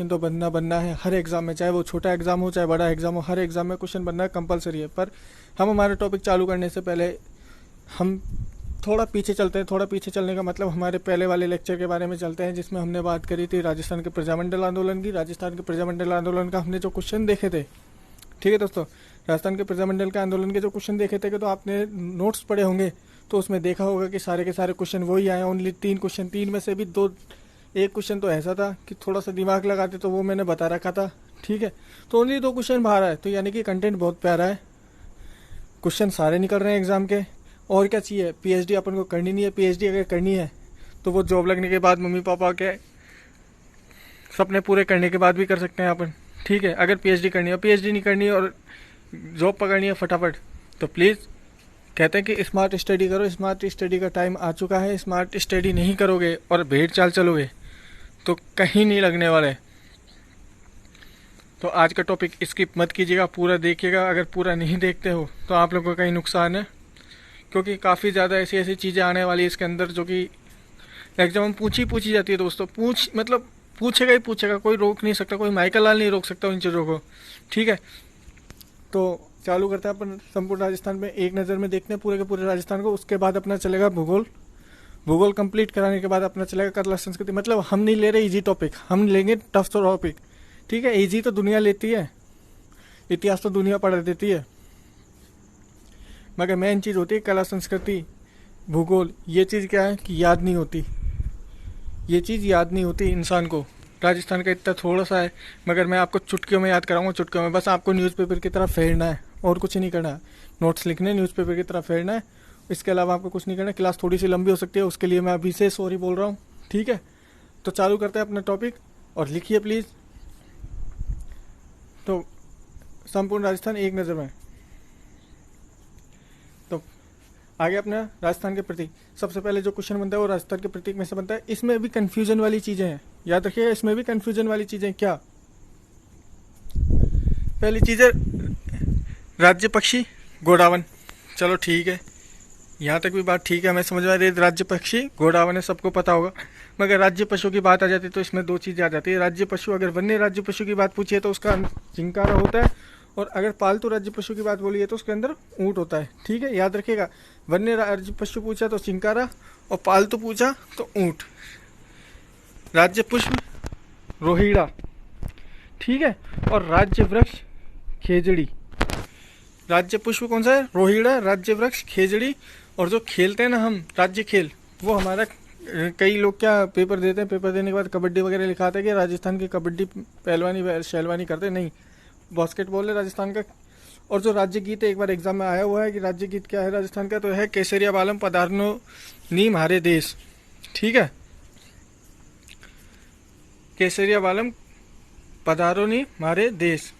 Question तो बनना बनना है हर एग्जाम में, चाहे वो छोटा एग्जाम हो चाहे बड़ा एग्जाम हो, हर एग्जाम में क्वेश्चन बनना कंपलसरी है। पर हम हमारे टॉपिक चालू करने से पहले हम थोड़ा पीछे चलते हैं। थोड़ा पीछे चलने का मतलब हमारे पहले वाले लेक्चर के बारे में चलते हैं, जिसमें हमने बात करी थी राजस्थान के प्रजामंडल आंदोलन की। राजस्थान के प्रजामंडल आंदोलन का हमने जो क्वेश्चन देखे थे, ठीक है दोस्तों, राजस्थान के प्रजामंडल के आंदोलन के जो क्वेश्चन देखे थे, तो आपने नोट्स पढ़े होंगे तो उसमें देखा होगा कि सारे के सारे क्वेश्चन वही आए। ओनली 3 क्वेश्चन, 3 में से भी 2, एक क्वेश्चन तो ऐसा था कि थोड़ा सा दिमाग लगाते तो वो मैंने बता रखा था, ठीक है। तो ओनली 2 क्वेश्चन बाहर आए, तो यानी कि कंटेंट बहुत प्यारा है, क्वेश्चन सारे निकल रहे हैं एग्जाम के। और क्या चाहिए, पीएचडी अपन को करनी नहीं है। पीएचडी अगर करनी है तो वो जॉब लगने के बाद, मम्मी पापा के सपने पूरे करने के बाद भी कर सकते हैं अपन, ठीक है। अगर पीएचडी करनी है, पीएचडी नहीं करनी है और जॉब पकड़नी है फटाफट, तो प्लीज़ कहते हैं कि स्मार्ट स्टडी करो। स्मार्ट स्टडी का टाइम आ चुका है। स्मार्ट स्टडी नहीं करोगे और भेड़ चाल चलोगे तो कहीं नहीं लगने वाले। तो आज का टॉपिक स्किप मत कीजिएगा, पूरा देखिएगा। अगर पूरा नहीं देखते हो तो आप लोगों का ही नुकसान है, क्योंकि काफ़ी ज़्यादा ऐसी ऐसी चीज़ें आने वाली है इसके अंदर जो कि एग्जाम में पूछी जाती है दोस्तों। मतलब पूछेगा ही पूछेगा, कोई रोक नहीं सकता, कोई माइकल लाल नहीं रोक सकता उन चीज़ों को, ठीक है। तो चालू करते हैं अपन संपूर्ण राजस्थान में एक नज़र में देखते हैं पूरे के पूरे राजस्थान को। उसके बाद अपना चलेगा भूगोल। भूगोल कंप्लीट कराने के बाद अपना चलेगा कला संस्कृति। मतलब हम नहीं ले रहे इजी टॉपिक, हम लेंगे टफ टॉपिक, ठीक है। इजी तो दुनिया लेती है, इतिहास तो दुनिया पढ़ा देती है, मगर मेन चीज़ होती है कला संस्कृति भूगोल। ये चीज़ क्या है कि याद नहीं होती, ये चीज़ याद नहीं होती इंसान को। राजस्थान का इतना थोड़ा सा है, मगर मैं आपको चुटकियों में याद कराऊंगा, चुटकियों में। बस आपको न्यूज़पेपर की तरह फेरना है और कुछ नहीं करना है। नोट्स लिखने, न्यूज़पेपर की तरह फेरना है, इसके अलावा आपको कुछ नहीं करना। क्लास थोड़ी सी लंबी हो सकती है, उसके लिए मैं अभी से सॉरी बोल रहा हूँ, ठीक है। तो चालू करते हैं अपना टॉपिक और लिखिए प्लीज़। तो संपूर्ण राजस्थान एक नज़र में। तो आगे अपना राजस्थान के प्रतीक। सबसे पहले जो क्वेश्चन बनता है वो राजस्थान के प्रतीक में से बनता है। इसमें भी कंफ्यूजन वाली चीज़ें हैं, याद रखिएगा, इसमें भी कंफ्यूजन वाली चीज़ें। क्या पहली चीज़ है राज्य पक्षी गोडावन। चलो ठीक है, यहाँ तक भी बात ठीक है, हमें समझ में आ रही है। राज्य पक्षी गोडावन है, सबको पता होगा। मगर राज्य पशु की बात आ जाती है तो इसमें 2 चीज़ें आ जाती है। राज्य पशु, अगर वन्य राज्य पशु की बात पूछिए तो उसका चिंकारा होता है, और अगर पालतू राज्य पशु की बात बोलिए तो उसके अंदर ऊँट होता है, ठीक है। याद रखिएगा, वन्य राज्य पशु पूछा तो चिंकारा और पालतू पूछा तो ऊँट। राज्य पुष्प रोहिड़ा, ठीक है। और राज्य वृक्ष खेजड़ी। राज्य पुष्प कौन सा है? रोहिड़ा। राज्य वृक्ष खेजड़ी। और जो खेलते हैं ना हम राज्य खेल, वो हमारा कई लोग क्या पेपर देते हैं, पेपर देने के बाद कबड्डी वगैरह लिखाते हैं कि राजस्थान की कबड्डी पहलवानी शैलवानी करते, नहीं, बास्केटबॉल है राजस्थान का। और जो राज्य गीत है, एक बार एग्जाम में आया हुआ है कि राज्य गीत क्या है राजस्थान का, तो है केसरिया बालम पधारनो नी मारे देश, ठीक है। केसरिया बालम पधारो नी मारे देश।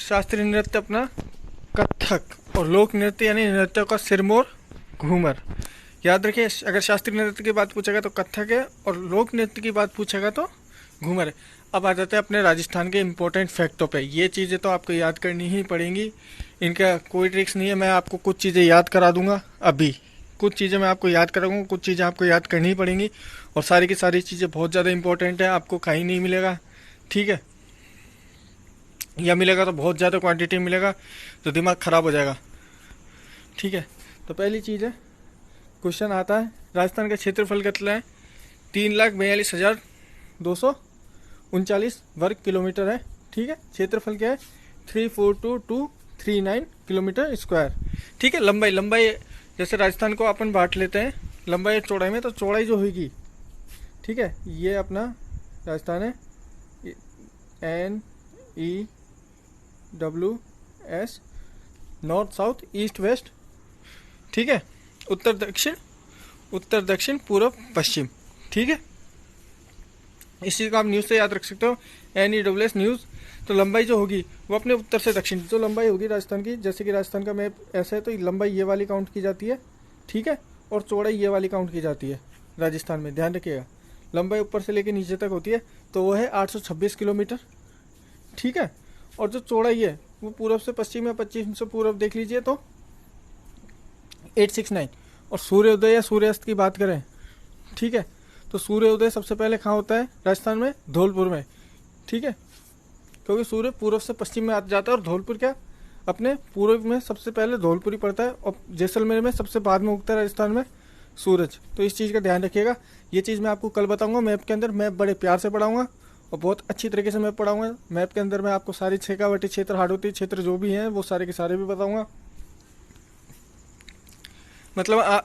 शास्त्रीय नृत्य अपना कथक, और लोक नृत्य यानी नृत्य का सिरमौर घूमर। याद रखिए, अगर शास्त्रीय नृत्य की बात पूछेगा तो कथक है, और लोक नृत्य की बात पूछेगा तो घूमर है। अब आ जाते हैं अपने राजस्थान के इम्पोर्टेंट फैक्टों पे। ये चीज़ें तो आपको याद करनी ही पड़ेंगी, इनका कोई ट्रिक्स नहीं है। मैं आपको कुछ चीज़ें याद करा दूंगा, अभी कुछ चीज़ें मैं आपको याद कराऊंगा, कुछ चीज़ें आपको याद करनी ही पड़ेंगी, और सारी की सारी चीज़ें बहुत ज़्यादा इंपॉर्टेंट है, आपको कहीं नहीं मिलेगा, ठीक है। या मिलेगा तो बहुत ज़्यादा क्वांटिटी मिलेगा, तो दिमाग ख़राब हो जाएगा, ठीक है। तो पहली चीज़ है, क्वेश्चन आता है राजस्थान का क्षेत्रफल कितना है? 3,42,239 वर्ग किलोमीटर है, ठीक है। क्षेत्रफल क्या है? 342,239 किलोमीटर स्क्वायर, ठीक है। लंबाई जैसे राजस्थान को अपन बांट लेते हैं लंबाई और चौड़ाई में, तो चौड़ाई जो होगी, ठीक है, ये अपना राजस्थान है NEWS, north south east west, ठीक है। उत्तर दक्षिण पूर्व पश्चिम, ठीक है। इस चीज़ को आप न्यूज़ से याद रख सकते हो, NEWS न्यूज़। तो लंबाई जो होगी वो अपने उत्तर से दक्षिण जो लंबाई होगी राजस्थान की, जैसे कि राजस्थान का मैप ऐसा है, तो लंबाई ये वाली काउंट की जाती है, ठीक है, और चौड़ाई ये वाली काउंट की जाती है राजस्थान में। ध्यान रखिएगा, लंबाई ऊपर से लेकर नीचे तक होती है, तो वो है 826 किलोमीटर, ठीक है। और जो चौड़ाई है वो पूर्व से पश्चिम या पश्चिम से पूर्व देख लीजिए तो 869। और सूर्योदय या सूर्यास्त की बात करें, ठीक है, तो सूर्योदय सबसे पहले कहाँ होता है राजस्थान में? धौलपुर में, ठीक है, क्योंकि सूर्य पूर्व से पश्चिम में आ जाता है और धौलपुर क्या अपने पूर्व में सबसे पहले धौलपुर ही पड़ता है और जैसलमेर में सबसे बाद में उगता है राजस्थान में सूरज। तो इस चीज़ का ध्यान रखिएगा। ये चीज़ मैं आपको कल बताऊंगा मैप के अंदर। मैप बड़े प्यार से पढ़ाऊंगा और बहुत अच्छी तरीके से मैप पढ़ाऊंगा। मैप के अंदर मैं आपको सारी शेखावटी क्षेत्र, हाड़ौती क्षेत्र जो भी हैं वो सारे के सारे भी बताऊंगा। मतलब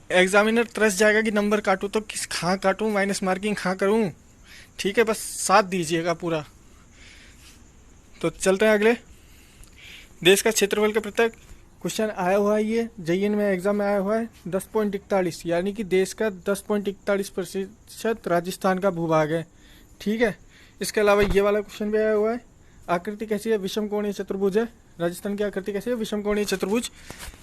एग्जामिनर तरस जाएगा कि नंबर काटूँ तो किस कहाँ काटूँ, माइनस मार्किंग कहाँ करूँ, ठीक है, बस साथ दीजिएगा पूरा। तो चलते हैं अगले। देश का क्षेत्रफल का प्रत्येक क्वेश्चन आया हुआ है, ये JN में एग्जाम में आया हुआ है 10.41, यानी कि देश का 10.41% राजस्थान का भूभाग है, ठीक है। इसके अलावा ये वाला क्वेश्चन भी आया हुआ है, आकृति कैसी है? विषम कोणीय चतुर्भुज है। राजस्थान की आकृति कैसी है? विषम कोणीय चतुर्भुज,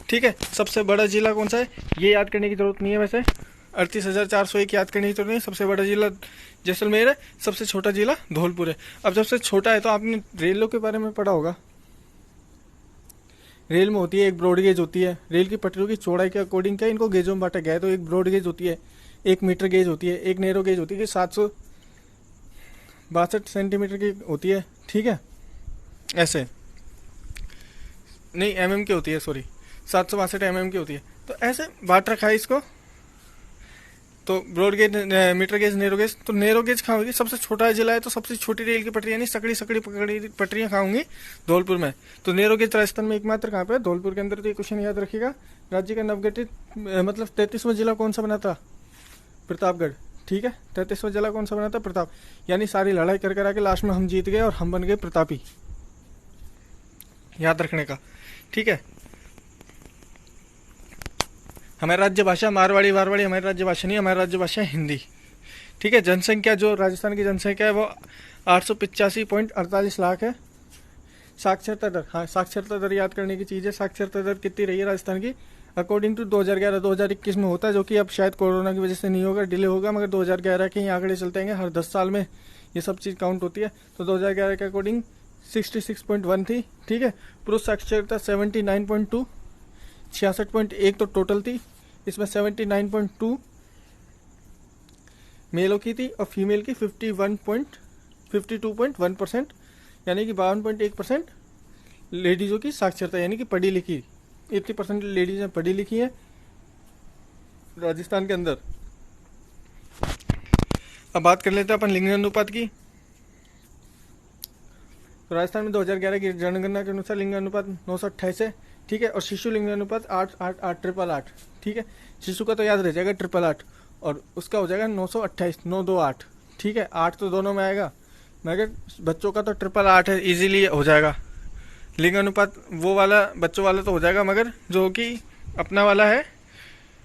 ठीक है। सबसे बड़ा जिला कौन सा है? ये याद करने की जरूरत नहीं है, वैसे 38,401 याद करने की जरूरत नहीं। सबसे बड़ा जिला जैसलमेर है, सबसे छोटा जिला धौलपुर है। अब सबसे छोटा है तो आपने रेलों के बारे में पढ़ा होगा। रेल में होती है एक ब्रॉड गेज होती है, रेल की पटरियों की चौड़ाई के अकॉर्डिंग क्या इनको गेजों में बांटा गया है। तो एक ब्रॉड गेज होती है, एक मीटर गेज होती है, एक नैरो गेज होती है 762 सेंटीमीटर की होती है, ठीक है। ऐसे नहीं mm की होती है, सॉरी 762 mm की होती है। तो ऐसे बांट रखा है इसको। तो broad gauge, metre gauge, narrow gauge. तो नैरो गेज कहाँ होगी? सबसे छोटा जिला है तो सबसे छोटी रेल की पटरी यानी सकड़ी सकड़ी पकड़ी पटरियाँ कहाँ होंगी? धौलपुर में। तो नैरो गेज राजस्थान में एकमात्र कहाँ पे? धौलपुर के अंदर। तो ये क्वेश्चन याद रखिएगा। राज्य का नवगठित मतलब 33वां जिला कौन सा बना था? प्रतापगढ़, ठीक है। 33वां जिला कौन सा बना था? प्रताप। यानी सारी लड़ाई कर कर आके लास्ट में हम जीत गए और हम बन गए प्रतापी, याद रखने का, ठीक है। हमारी राज्य भाषा मारवाड़ी वारवाड़ी हमारी राज्य भाषा नहीं, हमारी राज्य भाषा है हिंदी, ठीक है। जनसंख्या जो राजस्थान की जनसंख्या है वो 885.48 लाख है। साक्षरता दर, हाँ साक्षरता दर याद करने की चीज़ है। साक्षरता दर कितनी रही है राजस्थान की? अकॉर्डिंग टू 2011-2021 में होता है, जो कि अब शायद कोरोना की वजह से नहीं होगा, डिले होगा, मगर 2011 के ही आंकड़े चलते हैं। हर 10 साल में ये सब चीज़ काउंट होती है। तो 2011 के अकॉर्डिंग 66.1 थी, ठीक है। पुरुष साक्षरता 79.2, 66.1 तो टोटल थी। इसमें 79.2 मेलों की थी और फीमेल की 52.1%, यानी कि 52.1% लेडीज़ों की साक्षरता, यानी कि पढ़ी लिखी 80% लेडीज़ पढ़ी लिखी हैं राजस्थान के अंदर। अब बात कर लेते हैं अपन लिंग अनुपात की। तो राजस्थान में 2011 की जनगणना के अनुसार लिंग अनुपात 928 है, ठीक है। और शिशु लिंग अनुपात 888, ठीक है। शिशु का तो याद रह जाएगा 888 और उसका हो जाएगा 928, 928, ठीक है। 8 तो दोनों में आएगा, मगर बच्चों का तो 888 है, इजीली हो जाएगा। लिंग अनुपात वो वाला बच्चों वाला तो हो जाएगा, मगर जो कि अपना वाला है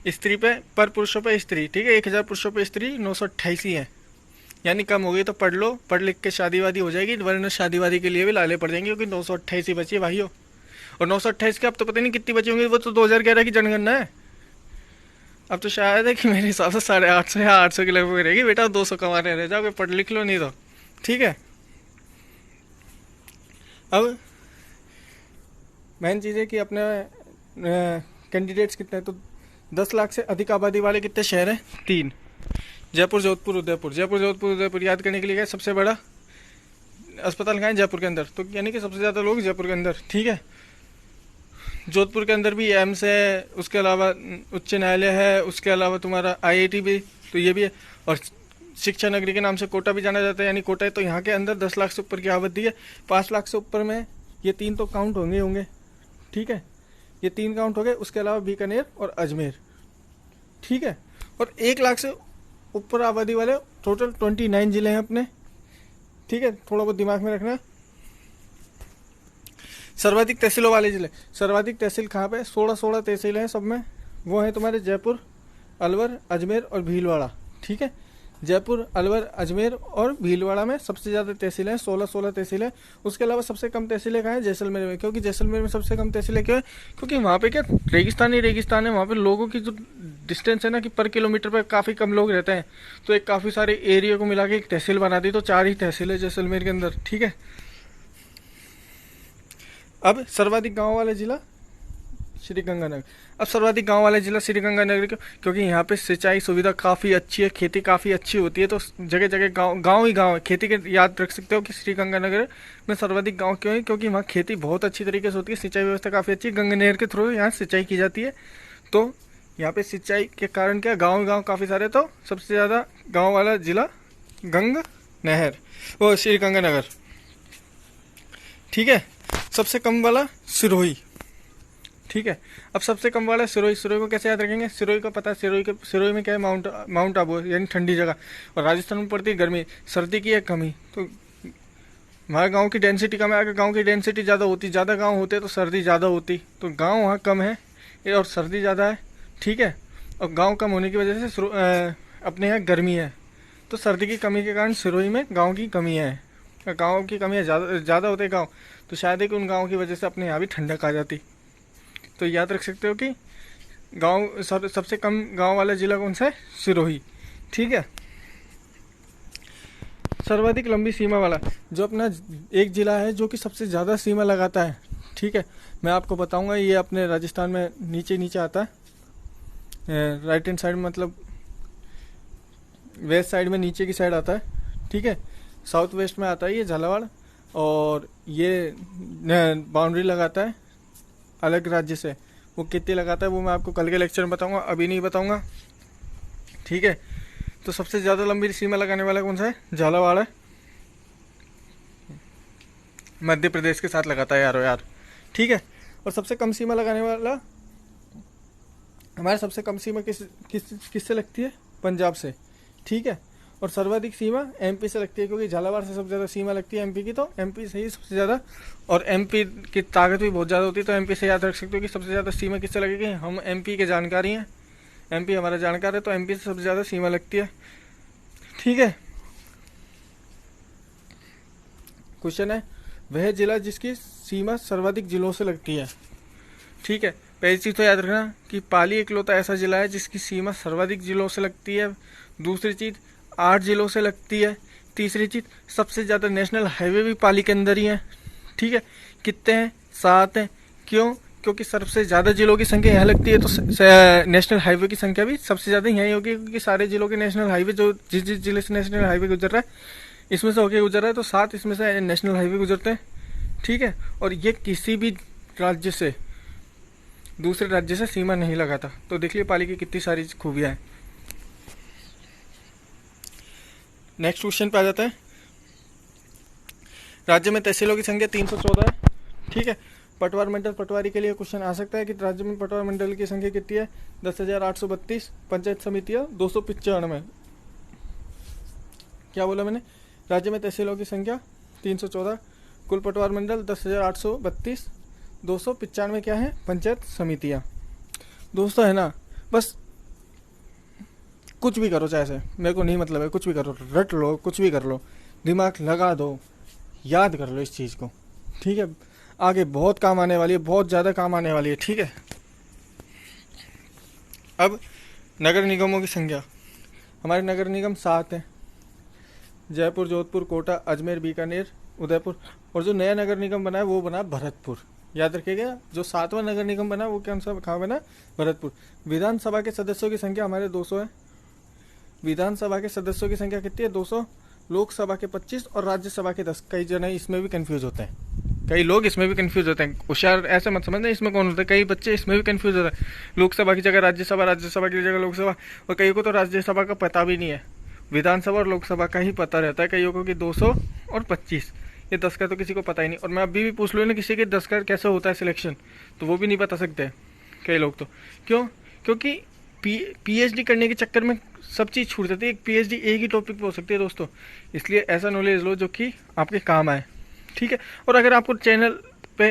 स्त्री पे पर पुरुषों पे स्त्री, ठीक है। 1000 पुरुषों पे स्त्री 928 ही है, यानी कम हो गई। तो पढ़ लो, पढ़ लिख के शादी वादी हो जाएगी, वरना शादी वादी के लिए भी लाले पड़ जाएंगे, क्योंकि 928 ही बची है भाइयों। और 928 के अब तो पता नहीं कितनी बची होंगी, वो तो 2011 की जनगणना है। अब तो शायद है कि मेरे हिसाब से 850 या 800 के लगभग रहेगी। बेटा 200 कमाने रह जाओगे, पढ़ लिख लो नहीं तो, ठीक है। अब मेन चीज़ है कि अपने कैंडिडेट्स कितने हैं। तो 10 लाख से अधिक आबादी वाले कितने शहर हैं? 3, जयपुर, जोधपुर, उदयपुर। जयपुर, जोधपुर, उदयपुर याद करने के लिए क्या सबसे बड़ा अस्पताल कहाँ है? जयपुर के अंदर। तो यानी कि सबसे ज़्यादा लोग जयपुर के अंदर, ठीक है। जोधपुर के अंदर भी एम्स है, उसके अलावा उच्च न्यायालय है, उसके अलावा तुम्हारा IIT भी, तो ये भी है। और शिक्षा नगरी के नाम से कोटा भी जाना जाता है, यानी कोटा है। तो यहाँ के अंदर 10 लाख से ऊपर की आबादी है। 5 लाख से ऊपर में ये 3 तो काउंट होंगे, ठीक है। ये 3 काउंट हो गए। उसके अलावा बीकानेर और अजमेर, ठीक है। और 1 लाख से ऊपर आबादी वाले टोटल 29 जिले हैं अपने, ठीक है। थोड़ा बहुत दिमाग में रखना। सर्वाधिक तहसीलों वाले जिले, सर्वाधिक तहसील कहाँ पे? 16 तहसीलें हैं सब में। वो है तुम्हारे जयपुर, अलवर, अजमेर और भीलवाड़ा, ठीक है। जयपुर, अलवर, अजमेर और भीलवाड़ा में सबसे ज़्यादा तहसीलें हैं, 16 तहसीलें। उसके अलावा सबसे कम तहसीलें कहाँ हैं? जैसलमेर में। क्योंकि जैसलमेर में सबसे कम तहसीलें क्यों है? क्योंकि वहाँ पे क्या रेगिस्तान ही रेगिस्तान है। वहाँ पे लोगों की जो डिस्टेंस है ना कि पर किलोमीटर पर काफ़ी कम लोग रहते हैं, तो एक काफ़ी सारे एरिया को मिला के एक तहसील बना दी। तो 4 ही तहसील है जैसलमेर के अंदर, ठीक है। अब सर्वाधिक गाँव वाला जिला श्रीगंगानगर। अब सर्वाधिक गांव वाला जिला श्रीगंगानगर क्यों? क्योंकि यहाँ पे सिंचाई सुविधा काफ़ी अच्छी है, खेती काफ़ी अच्छी होती है, तो जगह जगह गांव ही गांव है। खेती के याद रख सकते हो कि श्रीगंगानगर में सर्वाधिक गांव क्यों है? क्योंकि वहाँ खेती बहुत अच्छी तरीके से होती है, सिंचाई व्यवस्था काफ़ी अच्छी है, गंगा नहर के थ्रू यहाँ सिंचाई की जाती है। तो यहाँ पे सिंचाई के कारण क्या गाँव गाँव काफ़ी सारे, तो सबसे ज़्यादा गाँव वाला जिला गंगा नहर, वो श्रीगंगानगर। ठीक है, सबसे कम वाला सिरोही। ठीक है, अब सबसे कम वाला सिरोही। सिरोही को कैसे याद रखेंगे? सिरोही का पता है, सिरोही में क्या है? माउंट आबू है, यानी ठंडी जगह, और राजस्थान में पड़ती है गर्मी, सर्दी की है कमी। तो हमारे गांव की डेंसिटी कम है, अगर गांव की डेंसिटी ज़्यादा होती, ज़्यादा गांव होते तो सर्दी ज़्यादा होती, तो गांव वहाँ कम है और सर्दी ज़्यादा है। ठीक है, और गांव कम होने की वजह से अपने यहाँ गर्मी है, तो सर्दी की कमी के कारण सिरोही में गाँव की कमी है। गाँव की कमी है, ज़्यादा होते गाँव, तो शायद कि उन गाँव की वजह से अपने यहाँ भी ठंडक आ जाती। तो याद रख सकते हो कि गांव सबसे कम गांव वाला जिला कौन सा है? सिरोही। ठीक है, सर्वाधिक लंबी सीमा वाला जो अपना एक जिला है जो कि सबसे ज़्यादा सीमा लगाता है। ठीक है, मैं आपको बताऊंगा, ये अपने राजस्थान में नीचे आता है, राइट हैंड साइड, मतलब वेस्ट साइड में नीचे की साइड आता है। ठीक है, साउथ वेस्ट में आता है ये झालावाड़, और ये बाउंड्री लगाता है अलग राज्य से। वो कितनी लगाता है वो मैं आपको कल के लेक्चर में बताऊंगा, अभी नहीं बताऊंगा। ठीक है, तो सबसे ज़्यादा लंबी सीमा लगाने वाला कौन सा है? झालावाड़ है, मध्य प्रदेश के साथ लगाता है यार। ठीक है, और सबसे कम सीमा लगाने वाला, हमारे सबसे कम सीमा किससे लगती है? पंजाब से। ठीक है, और सर्वाधिक सीमा एमपी से लगती है, क्योंकि झालावाड़ से सबसे ज़्यादा सीमा लगती है एमपी की, तो एमपी से ही सबसे ज़्यादा, और एमपी की ताकत भी बहुत ज़्यादा होती है, तो एमपी से याद रख सकते हो कि सबसे ज़्यादा सीमा किससे लगेगी? हम एमपी के जानकारी हैं, एमपी हमारा जानकार है, तो एमपी से सबसे ज़्यादा सीमा लगती है। ठीक है, क्वेश्चन है, वह जिला जिसकी सीमा सर्वाधिक जिलों से लगती है। ठीक है, पहली चीज़ तो याद रखना कि पाली इकलौता ऐसा जिला है जिसकी सीमा सर्वाधिक जिलों से लगती है। दूसरी चीज़, 8 जिलों से लगती है। तीसरी चीज़, सबसे ज़्यादा नेशनल हाईवे भी पाली के अंदर ही है। ठीक है, कितने हैं? 7 हैं। क्यों? क्योंकि सबसे ज़्यादा जिलों की संख्या यहाँ लगती है, तो नेशनल हाईवे की संख्या भी सबसे ज़्यादा यहीं होगी, क्योंकि सारे जिलों के नेशनल हाईवे जो जिस जिले से नेशनल हाईवे गुजर रहा है इसमें से होके गुजर रहा है, तो 7 इसमें से नेशनल हाईवे गुजरते हैं। ठीक है, और ये किसी भी राज्य से दूसरे राज्य से सीमा नहीं लगाता। तो देख लिया पाली की कितनी सारी खूबियाँ हैं। नेक्स्ट क्वेश्चन पे आ जाता है, राज्य में तहसीलों की संख्या 314 है। ठीक है, पटवार मंडल, पटवारी के लिए क्वेश्चन आ सकता है कि राज्य में पटवार मंडल की संख्या कितनी है? 10,832। पंचायत समितियाँ 295। क्या बोला मैंने? राज्य में तहसीलों की संख्या 314, कुल पटवार मंडल 10,832, 295 क्या है? पंचायत समितियाँ। दोस्तों है ना, बस कुछ भी करो, चाहे से मेरे को नहीं मतलब है, कुछ भी करो, रट लो, कुछ भी कर लो, दिमाग लगा दो, याद कर लो इस चीज़ को। ठीक है, आगे बहुत काम आने वाली है, बहुत ज़्यादा काम आने वाली है। ठीक है, अब नगर निगमों की संख्या, हमारे नगर निगम 7 हैं, जयपुर, जोधपुर, कोटा, अजमेर, बीकानेर, उदयपुर, और जो नया नगर निगम बना है वो बना भरतपुर। याद रखिएगा, जो 7वां नगर निगम बना वो कौन सा, कहाँ बना? भरतपुर। विधानसभा के सदस्यों की संख्या हमारे 200 है। विधानसभा के सदस्यों की संख्या कितनी है? 200। लोकसभा के 25 और राज्यसभा के 10। कई जने इसमें भी कंफ्यूज होते हैं, कई लोग इसमें भी कंफ्यूज होते हैं। होशियार ऐसे मत समझना इसमें कौन होता है, कई बच्चे इसमें भी कंफ्यूज होते हैं। लोकसभा की जगह राज्यसभा, राज्यसभा की जगह लोकसभा, और कईयों को तो राज्यसभा का पता भी नहीं है, विधानसभा और लोकसभा का ही पता रहता है कईयों को कि 200 और 25। ये 10 का तो किसी को पता ही नहीं। और मैं अभी भी पूछ लूँ ना किसी के 10 का कैसे होता है सिलेक्शन, तो वो भी नहीं बता सकते कई लोग तो। क्यों? क्योंकि पीएचडी करने के चक्कर में सब चीज़ छूट जाती है। एक पीएचडी एक ही टॉपिक पे हो सकती है दोस्तों, इसलिए ऐसा नॉलेज लो जो कि आपके काम आए। ठीक है, और अगर आपको चैनल पे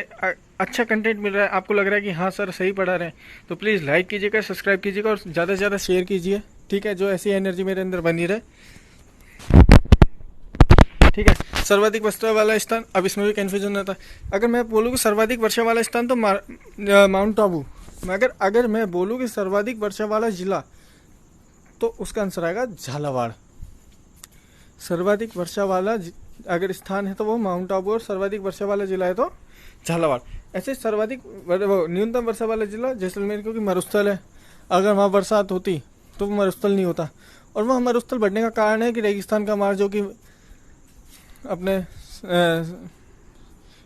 अच्छा कंटेंट मिल रहा है, आपको लग रहा है कि हाँ सर सही पढ़ा रहे हैं, तो प्लीज़ लाइक कीजिएगा, सब्सक्राइब कीजिएगा और ज़्यादा से ज़्यादा शेयर कीजिए। ठीक है, जो ऐसी एनर्जी मेरे अंदर बनी रहे। ठीक है, सर्वाधिक वर्षा वाला स्थान, अब इसमें भी कन्फ्यूजन होता है। अगर मैं बोलूँ कि सर्वाधिक वर्षा वाला स्थान तो माउंट आबू। अगर मैं बोलूँ कि सर्वाधिक वर्षा वाला जिला, तो उसका आंसर आएगा झालावाड़। सर्वाधिक वर्षा वाला अगर स्थान है तो वो माउंट आबू, और सर्वाधिक वर्षा वाला जिला है तो झालावाड़। ऐसे सर्वाधिक वो न्यूनतम वर्षा वाला जिला जैसलमेर, क्योंकि मरुस्थल है। अगर वहाँ बरसात होती तो वो मरुस्थल नहीं होता। और वहाँ मरुस्थल बढ़ने का कारण है कि रेगिस्तान का मार्ग जो कि अपने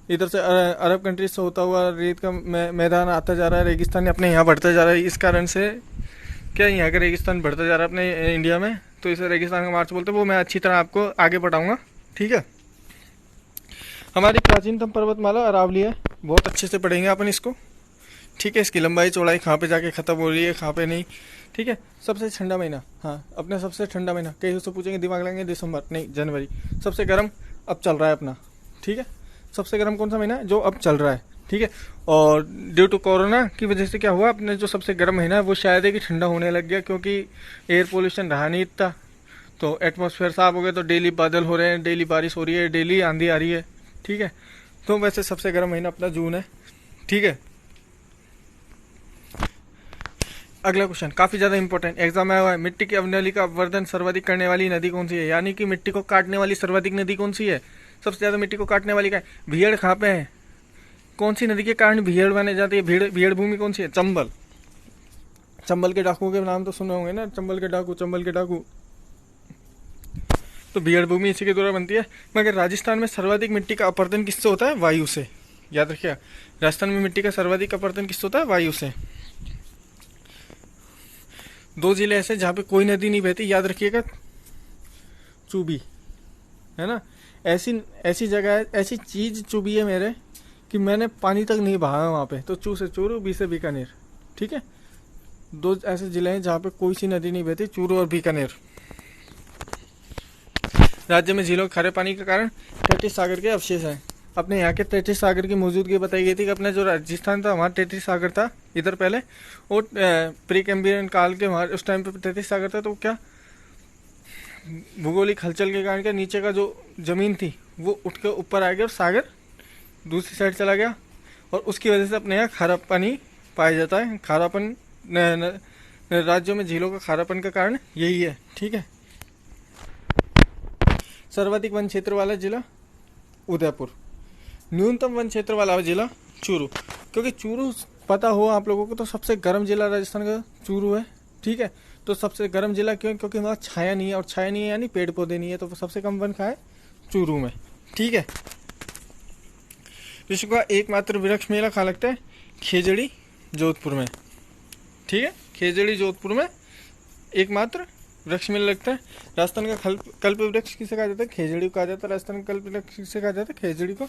इधर से अरब कंट्रीज से होता हुआ रेत का मैदान आता जा रहा है, रेगिस्तान अपने यहाँ बढ़ता जा रहा है। इस कारण से क्या यहाँ का रेगिस्तान बढ़ता जा रहा है अपने इंडिया में, तो इसे रेगिस्तान का मार्च बोलते हैं। वो मैं अच्छी तरह आपको आगे बढ़ाऊँगा, ठीक है। हमारी प्राचीनतम पर्वतमाला अरावली है, बहुत अच्छे से पढ़ेंगे अपन इसको, ठीक है। इसकी लंबाई चौड़ाई कहाँ पे जाके ख़त्म हो रही है, कहाँ पे नहीं, ठीक है। सबसे ठंडा महीना, हाँ अपना सबसे ठंडा महीना, कई उससे पूछेंगे दिमाग लगाएंगे दिसंबर नहीं जनवरी। सबसे गर्म अब चल रहा है अपना, ठीक है। सबसे गर्म कौन सा महीना है जो अब चल रहा है, ठीक है। और ड्यू टू कोरोना की वजह से क्या हुआ, अपने जो सबसे गर्म महीना है वो शायद है कि ठंडा होने लग गया, क्योंकि एयर पोल्यूशन रहा नहीं इतना, तो एटमॉस्फेयर साफ हो गया, तो डेली बादल हो रहे हैं, डेली बारिश हो रही है, डेली आंधी आ रही है, ठीक है। तो वैसे सबसे गर्म महीना अपना जून है, ठीक है। अगला क्वेश्चन काफी ज्यादा इंपॉर्टेंट, एग्जाम में आया हुआ है। मिट्टी की अवनली का अपवर्तन सर्वाधिक करने वाली नदी कौन सी है, यानी कि मिट्टी को काटने वाली सर्वाधिक नदी कौन सी है। सबसे ज्यादा मिट्टी को काटने वाली का है भीड़, कहाँ पे है, कौन सी नदी के कारण भीड़ बने जाती है, भीड़ भूमि कौन सी है, चंबल। चंबल के डाकुओं के नाम तो सुने होंगे ना, चंबल के डाकू, चंबल के डाकू। तो भीड़ भूमि इसी के द्वारा बनती है। मगर राजस्थान में सर्वाधिक मिट्टी का अपवर्तन किससे होता है, वायु से, याद रखिएगा। राजस्थान में मिट्टी का सर्वाधिक अपवर्तन किससे होता है, वायु से। दो जिले ऐसे जहाँ पे कोई नदी नहीं बहती, याद रखिएगा, चूबी है ना। ऐसी जगह है, ऐसी चीज चूबी है मेरे कि मैंने पानी तक नहीं बहाया वहाँ पे। तो चू से चूरू, बी से बीकानेर, ठीक है। दो ऐसे जिले हैं जहाँ पे कोई सी नदी नहीं बहती, चूरू और बीकानेर। राज्य में झीलों के खारे पानी के कारण तैतीस सागर के अवशेष हैं। अपने यहाँ के तैतीस सागर की मौजूदगी बताई गई थी कि अपने जो राजस्थान था वहाँ तैतीस सागर था इधर पहले, और प्री कैम्ब्रियन काल के वहाँ उस टाइम पे तैतीस सागर था। तो क्या भूगोलिक हलचल के कारण क्या नीचे का जो जमीन थी वो उठ के ऊपर आ गया और सागर दूसरी साइड चला गया, और उसकी वजह से अपने यहाँ खारा पानी पाया जाता है। खारापन राज्यों में झीलों का खारापन का कारण यही है, ठीक है। सर्वाधिक वन क्षेत्र वाला जिला उदयपुर, न्यूनतम वन क्षेत्र वाला जिला चूरू। क्योंकि चूरू पता हो आप लोगों को तो सबसे गर्म जिला राजस्थान का चूरू है, ठीक है। तो सबसे गर्म जिला क्यों, क्योंकि वहाँ छाया नहीं है, और छाया नहीं है यानी पेड़ पौधे नहीं है, तो सबसे कम वन कहाँ है, चूरू में, ठीक है। विश्व का एकमात्र वृक्ष मेला कहाँ लगता है, खेजड़ी जोधपुर में, ठीक है। खेजड़ी जोधपुर में एकमात्र वृक्ष मेला लगता है। राजस्थान का कल्प वृक्ष किसे कहा जाता है, खेजड़ी को कहा जाता है। राजस्थान का कल्प वृक्ष किसे कहा जाता है, खेजड़ी को।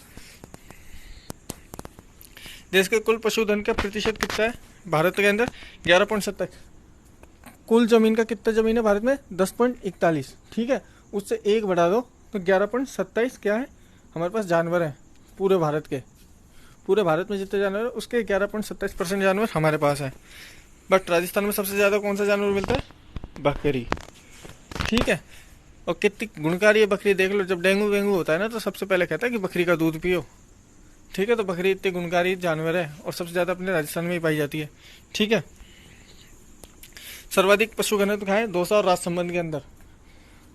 देश के कुल पशुधन का प्रतिशत कितना है भारत के अंदर, 11.27। कुल जमीन का कितना जमीन है भारत में, 10.41, ठीक है। उससे एक बढ़ा दो तो 11.27 क्या है हमारे पास जानवर है पूरे भारत के। पूरे भारत में जितने जानवर है उसके 11.27% जानवर हमारे पास है। बट राजस्थान में सबसे ज्यादा कौन सा जानवर मिलता है, बकरी, ठीक है। और कितनी गुणकारी है बकरी, देख लो। जब डेंगू वेंगू होता है ना तो सबसे पहले कहता है कि बकरी का दूध पियो, ठीक है। तो बकरी इतनी गुणकारी जानवर है और सबसे ज्यादा अपने राजस्थान में ही पाई जाती है, ठीक है। सर्वाधिक पशु घनत्व कहाँ है, दौसा और राजसमंद के अंदर।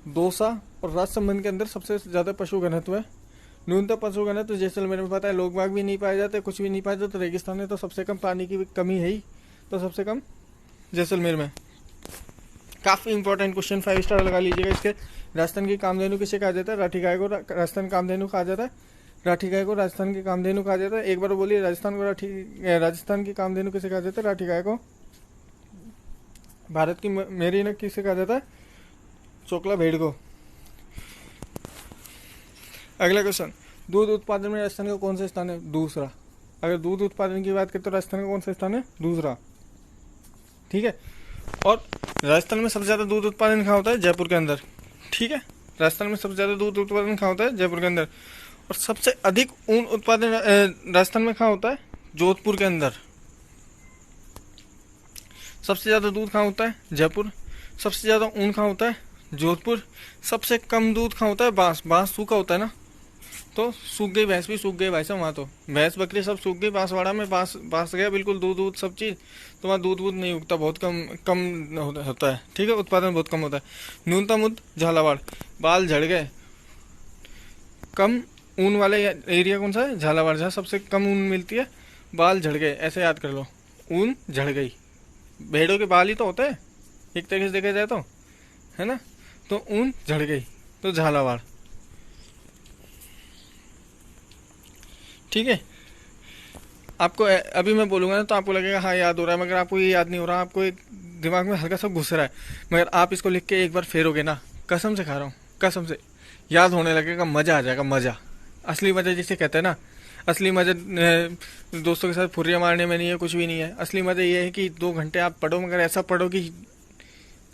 दौसा और राजसमंद के अंदर सबसे ज्यादा पशु घनत्व है। न्यूनतम पशु घनत्व जैसलमेर में पता है, लोग बाग भी नहीं पाए जाते, कुछ भी नहीं पाए जाते। तो रेगिस्तान में तो सबसे कम पानी की भी कमी है ही, तो सबसे कम जैसलमेर में। काफी इंपॉर्टेंट क्वेश्चन, 5 स्टार लगा लीजिएगा इसके। राजस्थान की कामधेनु किसे कहा जाता है, राठी गाय को राजस्थान कामधेनु कहा जाता है। राठी गाय को राजस्थान की कामधेनु कहा जाता है। एक बार बोलिए, राजस्थान की कामधेनु किसे कहा जाता है, राठी गाय को। भारत की मेरिनक किसे कहा जाता है, चोकला भेड़ को। अगला क्वेश्चन, दूध उत्पादन में राजस्थान का कौन सा स्थान है, दूसरा। अगर दूध उत्पादन की बात करें तो राजस्थान का कौन सा स्थान है, दूसरा, ठीक है। और राजस्थान में सबसे ज्यादा दूध उत्पादन कहाँ होता है, जयपुर के अंदर, ठीक है। राजस्थान में सबसे ज्यादा दूध उत्पादन कहाँ होता है, जयपुर के अंदर। और सबसे अधिक ऊन उत्पादन राजस्थान में कहाँ होता है, जोधपुर के अंदर। सबसे ज्यादा दूध कहाँ होता है, जयपुर। सबसे ज्यादा ऊन कहाँ होता है, जोधपुर। सबसे कम दूध कहाँ होता है, बांस। बांस सूखा होता है ना, तो सूख गई भैंस भी सूख गई भाई साहब वहाँ, तो भैंस बकरी सब सूख गई। बांसवाड़ा में बांस गया बिल्कुल, दूध सब चीज, तो वहाँ दूध नहीं उगता, बहुत कम होता है, ठीक है। उत्पादन बहुत कम होता है। न्यूनतम उद झालावाड़, बाल झड़ गए। कम ऊन वाले एरिया कौन सा है, झालावाड़, जहाँ सबसे कम ऊन मिलती है। बाल झड़ गए, ऐसे याद कर लो, ऊन झड़ गई। भेड़ों के बाल ही तो होते हैं एक तरीके से देखा जाए तो, है ना। तो ऊन झड़ गई तो झालावाड़। ठीक है, आपको अभी मैं बोलूँगा ना तो आपको लगेगा हाँ याद हो रहा है, मगर आपको ये याद नहीं हो रहा, आपको एक दिमाग में हल्का सा घुस रहा है। मगर आप इसको लिख के एक बार फेरोगे ना, कसम से खा रहा हूँ, कसम से याद होने लगेगा, मज़ा आ जाएगा, मज़ा। असली मज़ा जिसे कहते हैं ना, असली मज़ा दोस्तों के साथ फुर्रियाँ मारने में नहीं है, कुछ भी नहीं है। असली मज़ा ये है कि 2 घंटे आप पढ़ो, मगर ऐसा पढ़ो कि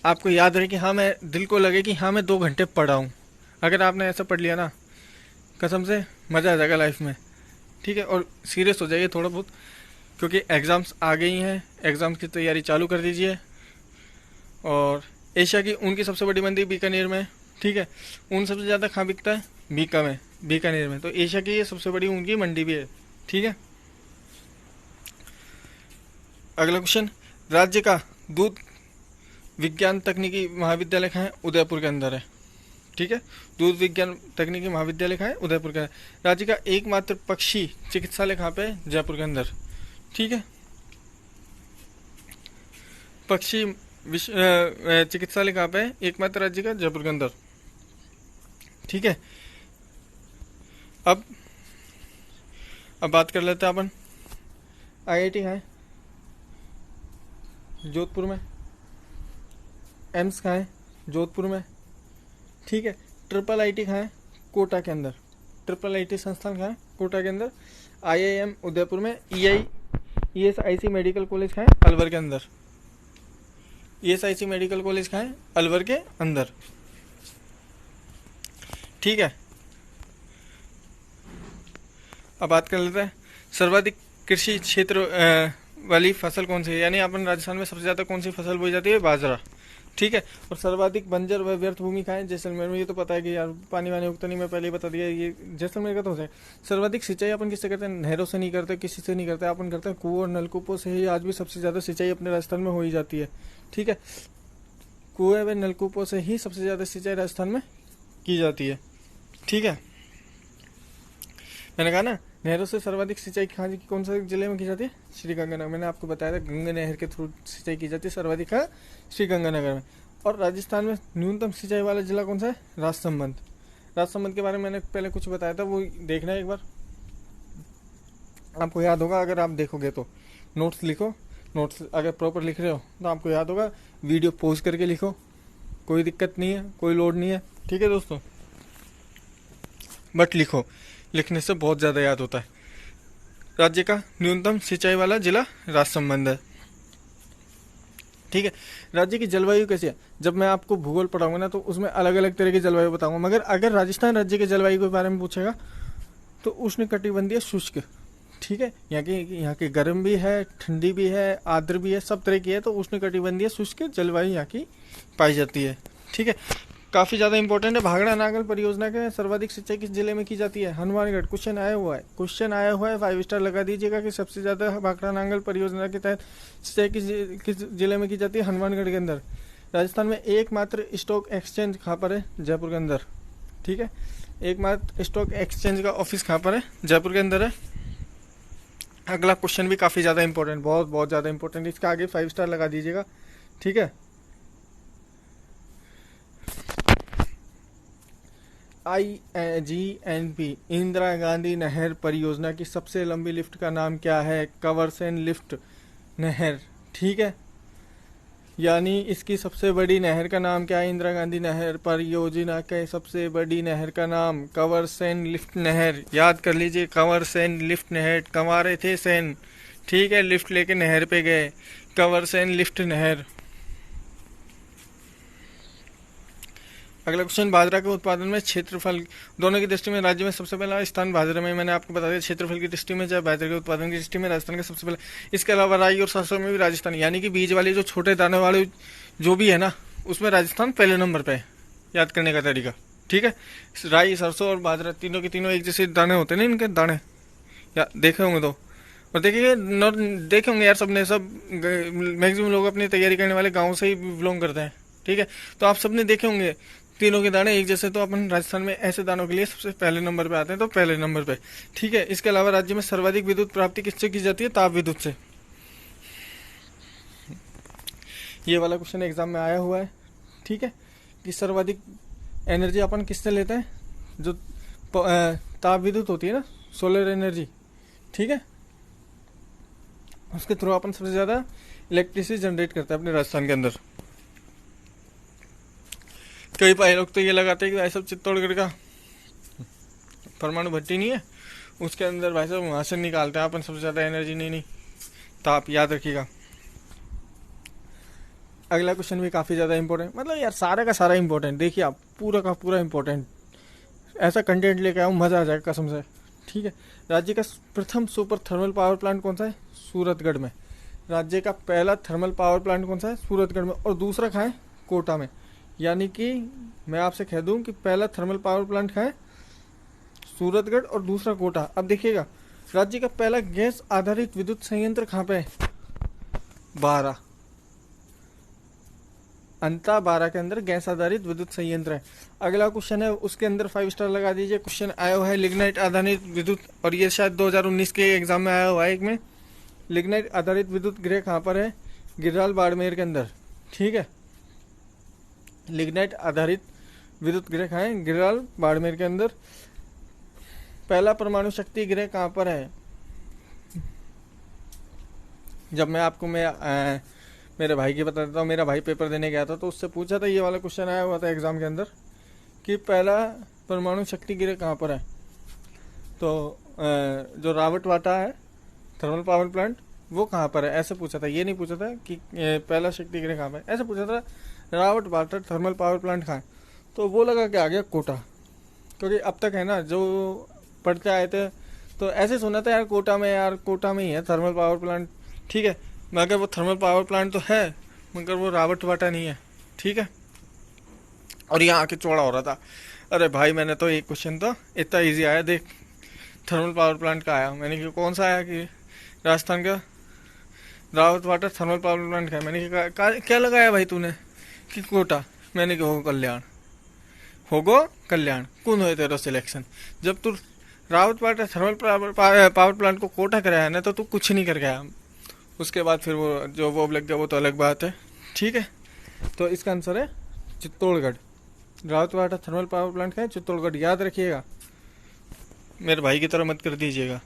आपको याद रहे कि हाँ मैं, दिल को लगे कि हाँ मैं 2 घंटे पढ़ा हूँ। अगर आपने ऐसा पढ़ लिया ना, कसम से मज़ा आ जाएगा लाइफ में। ठीक है, और सीरियस हो जाइए थोड़ा बहुत, क्योंकि एग्ज़ाम्स आ गई हैं, एग्ज़ाम्स की तैयारी चालू कर दीजिए। और एशिया की ऊन की सबसे बड़ी मंडी बीकानेर में, ठीक है। ऊन सबसे ज़्यादा कहाँ बिकता है? बीकानेर में। तो एशिया की ये सबसे बड़ी ऊन की मंडी भी है, ठीक है। अगला क्वेश्चन, राज्य का दूध विज्ञान तकनीकी महाविद्यालय कहाँ है? उदयपुर के अंदर है, ठीक है। दूध विज्ञान तकनीकी महाविद्यालय कहाँ है? उदयपुर के अंदर। राज्य का एकमात्र पक्षी चिकित्सालय कहाँ पे है? जयपुर के अंदर, ठीक है। पक्षी चिकित्सालय कहाँ पे है? एकमात्र राज्य का जयपुर के अंदर, ठीक है। अब बात कर लेते हैं अपन, IIT कहाँ है? जोधपुर में। एम्स कहाँ है? जोधपुर में, ठीक है। IIIT कहाँ है? कोटा के अंदर। IIIT संस्थान कहाँ है? कोटा के अंदर। IIM उदयपुर में। ESIC मेडिकल कॉलेज कहाँ है? अलवर के अंदर। ESIC मेडिकल कॉलेज कहाँ है? अलवर के अंदर, ठीक है। अब बात कर लेते हैं, सर्वाधिक कृषि क्षेत्र वाली फसल कौन सी है? यानी अपन राजस्थान में सबसे ज़्यादा कौन सी फसल बोई जाती है? बाजरा, ठीक है। और सर्वाधिक बंजर व व्यर्थ भूमि कहाँ है? जैसलमेर में। ये तो पता है कि यार पानी वानी उगता नहीं, मैं पहले ही बता दिया, ये जैसलमेर का तो है। सर्वाधिक सिंचाई अपन किससे करते हैं? नहरों से नहीं करते, किसी से नहीं करते, अपन करते हैं कुओं और नलकूपों से ही। आज भी सबसे ज़्यादा सिंचाई अपने राजस्थान में हो ही जाती है, ठीक है। कुएं व नलकूपों से ही सबसे ज़्यादा सिंचाई राजस्थान में की जाती है, ठीक है। मैंने कहा ना, नहरों से सर्वाधिक सिंचाई कौन सा जिले में की जाती है? श्रीगंगानगर। मैंने आपको बताया था गंगा नहर के थ्रू सिंचाई की जाती है, सर्वाधिक है श्रीगंगानगर में। और राजस्थान में न्यूनतम सिंचाई वाला जिला कौन सा है? राजसमंद। राजसमंद के बारे में मैंने पहले कुछ बताया था, वो देखना है एक बार, आपको याद होगा अगर आप देखोगे तो। नोट्स लिखो, नोट्स अगर प्रॉपर लिख रहे हो तो आपको याद होगा। वीडियो पॉज करके लिखो, कोई दिक्कत नहीं है, कोई लोड नहीं है, ठीक है दोस्तों। बट लिखो, लिखने से बहुत ज़्यादा याद होता है। राज्य का न्यूनतम सिंचाई वाला जिला राजसमंद है, ठीक है। राज्य की जलवायु कैसी है? जब मैं आपको भूगोल पढ़ाऊंगा ना तो उसमें अलग अलग तरह की जलवायु बताऊंगा, मगर अगर राजस्थान राज्य के जलवायु के बारे में पूछेगा तो उष्णकटिबंधीय शुष्क, ठीक है। यहाँ की गर्म भी है, ठंडी भी है, आर्द्र भी है, सब तरह की है। तो उष्णकटिबंधीय शुष्क जलवायु यहाँ की पाई जाती है, ठीक है। काफ़ी ज़्यादा इंपॉर्टेंट है। भाखड़ा नागल परियोजना के सर्वाधिक सिंचाई किस जिले में की जाती है? हनुमानगढ़। क्वेश्चन आया हुआ है, 5 स्टार लगा दीजिएगा कि सबसे ज़्यादा भाखड़ा नागल परियोजना के तहत सिंचाई किस जिले में की जाती है? हनुमानगढ़ के अंदर। राजस्थान में एकमात्र स्टॉक एक्सचेंज कहाँ पर है? जयपुर के अंदर, ठीक है। एकमात्र स्टॉक एक्सचेंज का ऑफिस कहाँ पर है? जयपुर के अंदर है। अगला क्वेश्चन भी काफ़ी ज़्यादा इंपॉर्टेंट, बहुत ज़्यादा इंपॉर्टेंट, इसका आगे 5 स्टार लगा दीजिएगा, ठीक है। IGNP इंदिरा गांधी नहर परियोजना की सबसे लंबी लिफ्ट का नाम क्या है? कवरसेन लिफ्ट नहर, ठीक है। यानी इसकी सबसे बड़ी नहर का नाम क्या है? इंदिरा गांधी नहर परियोजना के सबसे बड़ी नहर का नाम कवरसेन लिफ्ट नहर। याद कर लीजिए, कवरसेन लिफ्ट नहर। कंवारे थे सेन, ठीक है, लिफ्ट लेके नहर पे गए, कवरसेन लिफ्ट नहर। अगला क्वेश्चन, बाजरा के उत्पादन में क्षेत्रफल दोनों की दृष्टि में राज्य में सबसे पहला स्थान बाजरा में। मैंने आपको बता दिया, क्षेत्रफल की दृष्टि में चाहे बाजरे के उत्पादन की दृष्टि में राजस्थान का सबसे पहला। इसके अलावा राई और सरसों में भी राजस्थान, यानी कि बीज वाले जो छोटे दाने वाले जो भी है ना, उसमें राजस्थान पहले नंबर पे है। याद करने का तरीका, ठीक है। राई, सरसों और बाजरा तीनों के तीनों एक जैसे दाने होते हैं ना, इनके दाने या देखे होंगे तो, और देखे होंगे यार, सबने सब मैक्सिमम लोग अपनी तैयारी करने वाले गाँव से ही बिलोंग करते हैं, ठीक है। तो आप सबने देखे होंगे। तीनों के दाने एक जैसे, तो अपन राजस्थान में ऐसे दानों के लिए सबसे पहले नंबर पे आते हैं, तो पहले नंबर पे। ठीक है, इसके अलावा राज्य में सर्वाधिक विद्युत प्राप्ति किससे की जाती है? ताप विद्युत से। ये वाला क्वेश्चन एग्जाम में आया हुआ है। ठीक है, कि सर्वाधिक एनर्जी अपन किससे लेते हैं? जो ताप विद्युत होती है ना, सोलर एनर्जी। ठीक है, उसके थ्रू अपन सबसे ज्यादा इलेक्ट्रिसिटी जनरेट करते हैं अपने राजस्थान के अंदर। कई भाई लोग तो ये लगाते हैं कि भाई साहब चित्तौड़गढ़ का परमाणु भट्टी नहीं है, उसके अंदर भाई साहब वहां से निकालते हैं अपन सबसे ज्यादा एनर्जी। नहीं, ताप, याद रखिएगा। अगला क्वेश्चन भी काफी ज्यादा इंपॉर्टेंट, मतलब यार सारा का सारा इंपॉर्टेंट। देखिए आप, पूरा का पूरा इंपॉर्टेंट, ऐसा कंटेंट लेके आऊँ मजा आ जाएगा कसम से। ठीक है, राज्य का प्रथम सुपर थर्मल पावर प्लांट कौन सा है? सूरतगढ़ में। राज्य का पहला थर्मल पावर प्लांट कौन सा है? सूरतगढ़ में। और दूसरा कहाँ है? कोटा में। यानी कि मैं आपसे कह दूं कि पहला थर्मल पावर प्लांट कहाँ है? सूरतगढ़, और दूसरा कोटा। अब देखिएगा, राज्य का पहला गैस आधारित विद्युत संयंत्र कहाँ पे है? बारा, अंता बारा के अंदर गैस आधारित विद्युत संयंत्र है। अगला क्वेश्चन है, उसके अंदर 5 स्टार लगा दीजिए। क्वेश्चन आया हुआ है लिग्नाइट आधारित विद्युत, और ये शायद 2019 के एग्जाम में आया हुआ है एक में। लिग्नाइट आधारित विद्युत गृह कहाँ पर है? गिरिराल बाड़मेर के अंदर। ठीक है, लिग्नाइट आधारित विद्युत गृह कहाँ है? गिरिराल बाड़मेर के अंदर। पहला परमाणु शक्ति गृह कहाँ पर है? जब मैं आपको मेरे भाई की बता देता हूँ। मेरा भाई पेपर देने गया था तो उससे पूछा था, ये वाला क्वेश्चन आया हुआ था एग्जाम के अंदर कि पहला परमाणु शक्ति गृह कहाँ पर है। तो जो रावतवाटा है थर्मल पावर प्लांट, वो कहाँ पर है, ऐसे पूछा था। ये नहीं पूछा था कि पहला शक्ति गृह कहाँ पर है, ऐसे पूछा था रावतवाटा थर्मल पावर प्लांट कहाँ है। तो वो लगा के आ गया कोटा, क्योंकि अब तक है ना जो पढ़ते आए थे तो ऐसे सुना था यार कोटा में, यार कोटा में ही है थर्मल पावर प्लांट। ठीक है, मगर वो थर्मल पावर प्लांट तो है, मगर वो रावतवाटा नहीं है। ठीक है, और यहाँ आके चौड़ा हो रहा था। अरे भाई, मैंने तो एक क्वेश्चन तो इतना इजी आया, देख थर्मल पावर प्लांट का आया। मैंने कहा कौन सा आया कि राजस्थान का रावतवाटा थर्मल पावर प्लांट का है। मैंने कहा क्या लगाया भाई तूने कि कोटा? मैंने कहा होगो कल्याण कौन हुए तेरा सिलेक्शन। जब तू रावतवाटा थर्मल पावर प्लांट को कोटा कराया है ना, तो तू कुछ नहीं कर गया। उसके बाद फिर वो जो वो लग गया वो तो अलग बात है। ठीक है, तो इसका आंसर है चित्तौड़गढ़। रावतवाटा थर्मल पावर प्लांट का है चित्तौड़गढ़, याद रखिएगा, मेरे भाई की तरह मत कर दीजिएगा।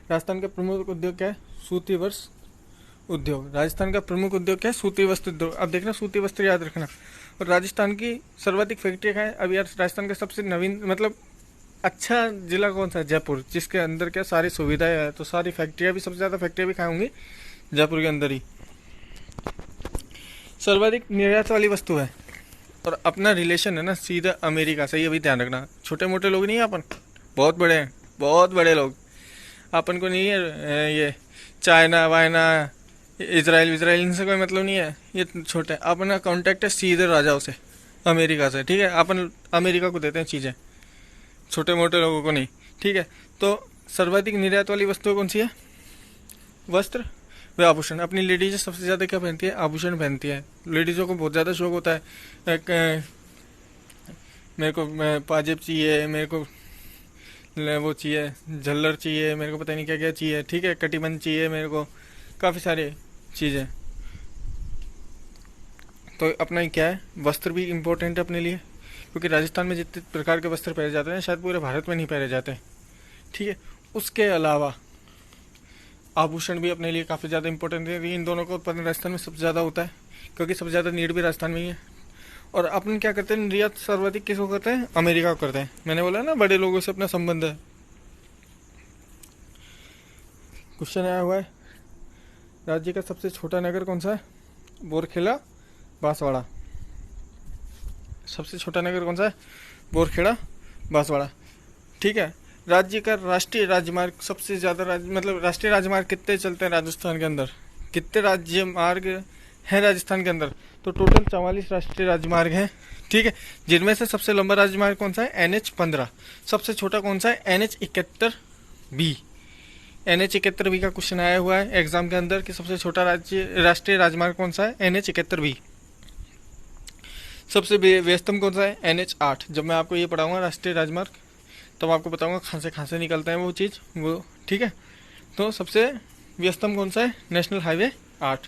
राजस्थान का प्रमुख उद्योग क्या है? सूती वस्त्र उद्योग। राजस्थान का प्रमुख उद्योग क्या है? सूती वस्त्र उद्योग। अब देखना, सूती वस्त्र याद रखना। और राजस्थान की सर्वाधिक फैक्ट्री क्या है? अब यार राजस्थान का सबसे नवीन मतलब अच्छा जिला कौन सा है? जयपुर, जिसके अंदर क्या सारी सुविधाएं है, तो सारी फैक्ट्रियां भी, सबसे ज्यादा फैक्ट्रियां भी कहाँ होंगी? जयपुर के अंदर ही। सर्वाधिक निर्यात वाली वस्तु है, और अपना रिलेशन है ना सीधा अमेरिका से, ये भी ध्यान रखना। छोटे मोटे लोग नहीं है अपन, बहुत बड़े हैं, बहुत बड़े लोग। अपन को नहीं है ये चाइना वाइना इजराइल इनसे कोई मतलब नहीं है, ये छोटे। अपना कॉन्टेक्ट है सीधे राजाओं से, अमेरिका से। ठीक है, अपन अमेरिका को देते हैं चीजें, छोटे मोटे लोगों को नहीं। ठीक है, तो सर्वाधिक निर्यात वाली वस्तु कौन सी है? वस्त्र व आभूषण। अपनी लेडीज सबसे ज्यादा क्या पहनती है? आभूषण पहनती है। लेडीजों को बहुत ज्यादा शौक होता है, मेरे को पाजेब चाहिए, मेरे को वो चाहिए, झल्लर चाहिए, मेरे को पता नहीं क्या क्या चाहिए। ठीक है, कटिबंध चाहिए, मेरे को काफी सारे चीजें। तो अपना ही क्या है, वस्त्र भी इम्पोर्टेंट है अपने लिए, क्योंकि राजस्थान में जितने प्रकार के वस्त्र पहने जाते हैं शायद पूरे भारत में नहीं पहने जाते। ठीक है, उसके अलावा आभूषण भी अपने लिए काफ़ी ज़्यादा इंपॉर्टेंट है। इन दोनों का उत्पादन राजस्थान में सबसे ज़्यादा होता है, क्योंकि सबसे ज़्यादा नीड भी राजस्थान में ही है। और अपन क्या करते हैं, निर्यात सर्वाधिक किसको करते हैं? अमेरिका को करते हैं। मैंने बोला ना बड़े लोगों से अपना संबंध है। क्वेश्चन आया हुआ है, राज्य का सबसे छोटा नगर कौन सा है? बोरखेड़ा बांसवाड़ा। सबसे छोटा नगर कौन सा है? बोरखेड़ा बांसवाड़ा। ठीक है, राज्य का राष्ट्रीय राजमार्ग सबसे ज्यादा मतलब राष्ट्रीय राजमार्ग कितने चलते हैं राजस्थान के अंदर? कितने राज्य मार्ग हैं राजस्थान के अंदर? तो टोटल 44 राष्ट्रीय राजमार्ग हैं। ठीक है, जिनमें से सबसे लंबा राजमार्ग कौन सा है? NH15। सबसे छोटा कौन सा है? NH71B। NH71B का क्वेश्चन आया हुआ है एग्जाम के अंदर कि सबसे छोटा राष्ट्रीय राजमार्ग कौन सा है? NH71B। सबसे व्यस्तम कौन सा है? NH8। जब मैं आपको ये पढ़ाऊंगा राष्ट्रीय राजमार्ग, तब आपको बताऊंगा कहाँ से निकलता है वो चीज़, वो ठीक है। तो सबसे व्यस्तम कौन सा है? National highway 8।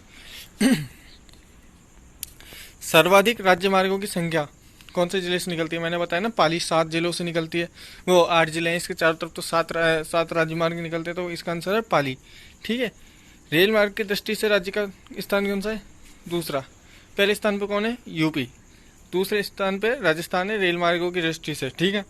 सर्वाधिक राज्य मार्गों की संख्या कौन से जिले से निकलती है? मैंने बताया ना, पाली 7 जिलों से निकलती है। वो 8 जिले हैं, इसके चारों तरफ तो 7 राज्य मार्ग निकलते हैं, तो इसका आंसर है पाली। ठीक है। रेल मार्ग की दृष्टि से राज्य का स्थान कौन सा है? दूसरा। पहले स्थान पर कौन है? यूपी। दूसरे स्थान पर राजस्थान है रेल मार्गों की दृष्टि से। ठीक है।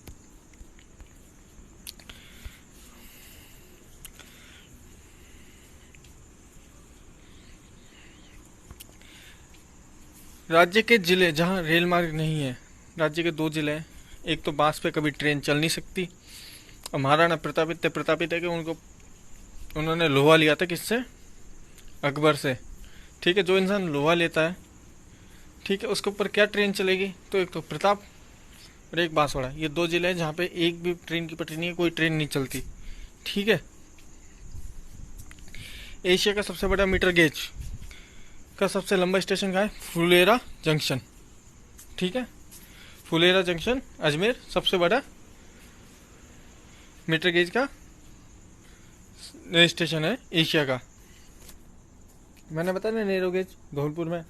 राज्य के जिले जहाँ रेल मार्ग नहीं है, राज्य के 2 जिले हैं। एक तो बांस पे कभी ट्रेन चल नहीं सकती, और महाराणा प्रतापित है कि उन्होंने लोहा लिया था किससे? अकबर से। ठीक है। जो इंसान लोहा लेता है, ठीक है, उसके ऊपर क्या ट्रेन चलेगी? तो एक तो प्रताप और एक बांसवाड़ा। ये 2 जिले हैं जहाँ पे एक भी ट्रेन की पटरी नहीं है, कोई ट्रेन नहीं चलती। ठीक है। एशिया का सबसे बड़ा मीटर गेज का सबसे लंबा स्टेशन कहाँ है? फुलेरा जंक्शन। ठीक है। फुलेरा जंक्शन अजमेर सबसे बड़ा मीटर गेज का स्टेशन है एशिया का। मैंने बताया ना, नैरो गेज धौलपुर में।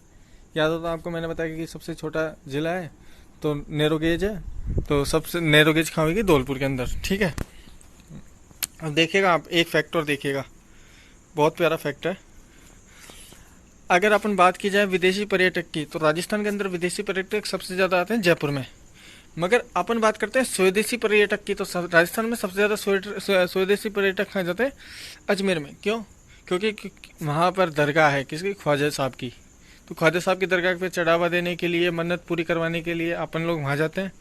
याद होता आपको, मैंने बताया कि सबसे छोटा जिला है तो नैरो गेज है, तो सबसे नैरो गेज कहाँ होगी? धौलपुर के अंदर। ठीक है। अब देखिएगा आप, एक फैक्ट और देखिएगा, बहुत प्यारा फैक्ट है। अगर अपन बात की जाए विदेशी पर्यटक की, तो राजस्थान के अंदर विदेशी पर्यटक सबसे ज़्यादा आते हैं जयपुर में। मगर अपन बात करते हैं स्वदेशी पर्यटक की, तो राजस्थान में सबसे ज़्यादा स्वदेशी पर्यटक कहाँ जाते हैं? अजमेर में। क्यों? क्योंकि वहाँ पर दरगाह है किसकी? ख्वाजा साहब की। तो ख्वाजा साहब की दरगाह पे चढ़ावा देने के लिए, मन्नत पूरी करवाने के लिए अपन लोग वहाँ जाते हैं,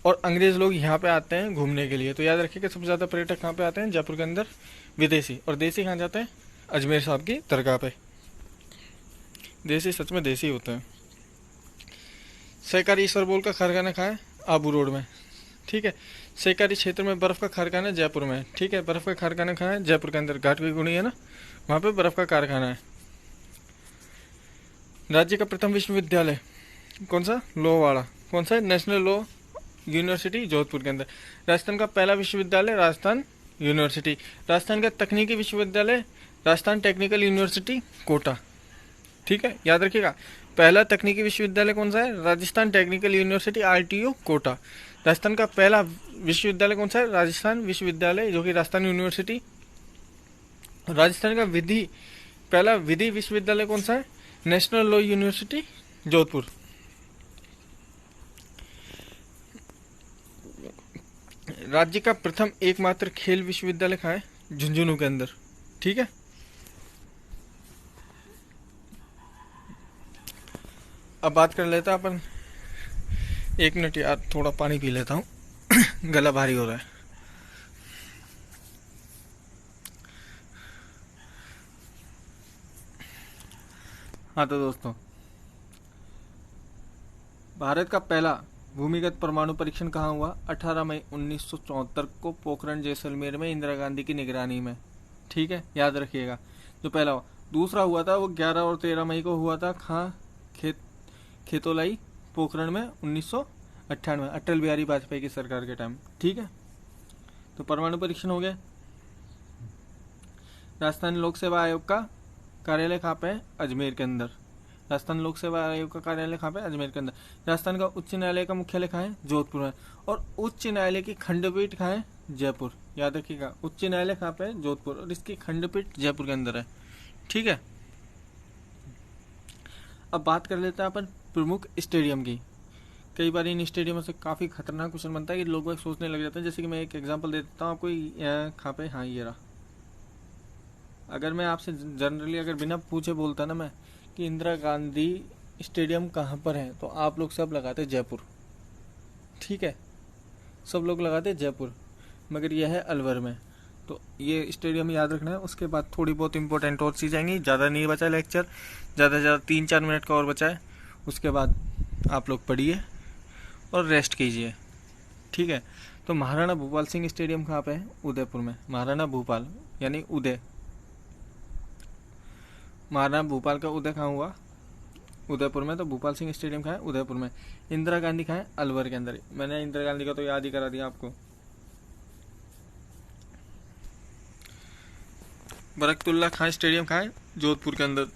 और अंग्रेज़ लोग यहाँ पे आते हैं घूमने के लिए। तो याद रखिए कि सबसे ज़्यादा पर्यटक कहाँ पे आते हैं? जयपुर के अंदर विदेशी। और देसी कहाँ जाते हैं? अजमेर साहब की दरगाह पे। देसी सच में देसी होते हैं। सहकारी ईश्वर बोल का कारखाना कहाँ है? आबू रोड में। ठीक है। सहकारी क्षेत्र में बर्फ़ का कारखाना जयपुर में। ठीक है। बर्फ़ का कारखाना कहाँ है? जयपुर के अंदर घाट की गुड़ी है ना, वहाँ पे बर्फ़ का कारखाना है। राज्य का प्रथम विश्वविद्यालय कौन सा? लॉ वाला। कौन सा है? नेशनल लॉ यूनिवर्सिटी जोधपुर के अंदर। राजस्थान का पहला विश्वविद्यालय राजस्थान यूनिवर्सिटी। राजस्थान का तकनीकी विश्वविद्यालय राजस्थान टेक्निकल यूनिवर्सिटी कोटा। ठीक है। याद रखिएगा, पहला तकनीकी विश्वविद्यालय कौन सा है? Rajasthan technical university RTU Kota. Rajasthan का पहला विश्वविद्यालय कौन सा है? राजस्थान विश्वविद्यालय, जो कि राजस्थान यूनिवर्सिटी। राजस्थान का पहला विधि विश्वविद्यालय कौन सा है? National law university Jodhpur. राज्य का प्रथम एकमात्र खेल विश्वविद्यालय कहाँ है? झुंझुनू के अंदर। ठीक है। अब बात कर लेता अपन, 1 मिनट यार, थोड़ा पानी पी लेता हूँ गला भारी हो रहा है। हाँ तो दोस्तों, भारत का पहला भूमिगत परमाणु परीक्षण कहाँ हुआ? 18 मई 1974 को पोखरण जैसलमेर में इंदिरा गांधी की निगरानी में। ठीक है। याद रखिएगा, जो पहला हुआ। दूसरा हुआ था वो 11 और 13 मई को हुआ था कहाँ? खेतोलाई पोखरण में 1998 अटल बिहारी वाजपेयी की सरकार के टाइम। ठीक है। तो परमाणु परीक्षण हो गया। राजस्थान लोक सेवा आयोग का कार्यालय कहाँ पे है? अजमेर के अंदर। राजस्थान लोक सेवा आयोग का कार्यालय कहाँ पे? अजमेर के अंदर। राजस्थान का उच्च न्यायालय का मुख्यालय कहाँ है? जोधपुर में। और उच्च न्यायालय की खंडपीठ कहाँ है? जयपुर। याद रखिएगा, उच्च न्यायालय कहाँ पे है? जोधपुर, और इसकी खंडपीठ जयपुर के अंदर है। ठीक है। अब बात कर लेते हैं अपन प्रमुख स्टेडियम की। कई बार इन स्टेडियमों से काफ़ी खतरनाक क्वेश्चन बनता है कि लोग सोचने लग जाते हैं। जैसे कि मैं एक एग्जांपल दे देता हूँ आपको, कहाँ पे? हाँ, ये रहा। अगर मैं आपसे जनरली अगर बिना पूछे बोलता ना मैं कि इंदिरा गांधी स्टेडियम कहाँ पर है, तो आप लोग सब लगाते जयपुर। ठीक है। सब लोग लगाते जयपुर, मगर यह है अलवर में। तो ये स्टेडियम याद रखना है। उसके बाद थोड़ी बहुत इंपॉर्टेंट और चीज़ आएंगी, ज़्यादा नहीं बचा लेक्चर, ज़्यादा से ज़्यादा 3-4 मिनट का और बचा है। उसके बाद आप लोग पढ़िए और रेस्ट कीजिए। ठीक है। तो महाराणा भूपाल सिंह स्टेडियम कहाँ पे है? उदयपुर में। महाराणा भूपाल यानी उदय, महाराणा भूपाल का उदय कहाँ हुआ? उदयपुर में, तो भूपाल सिंह स्टेडियम कहाँ है? उदयपुर में। इंदिरा गांधी कहाँ है? अलवर के अंदर। मैंने इंदिरा गांधी का तो याद ही करा दिया आपको। बरकतुल्ला खान स्टेडियम कहाँ है? जोधपुर के अंदर।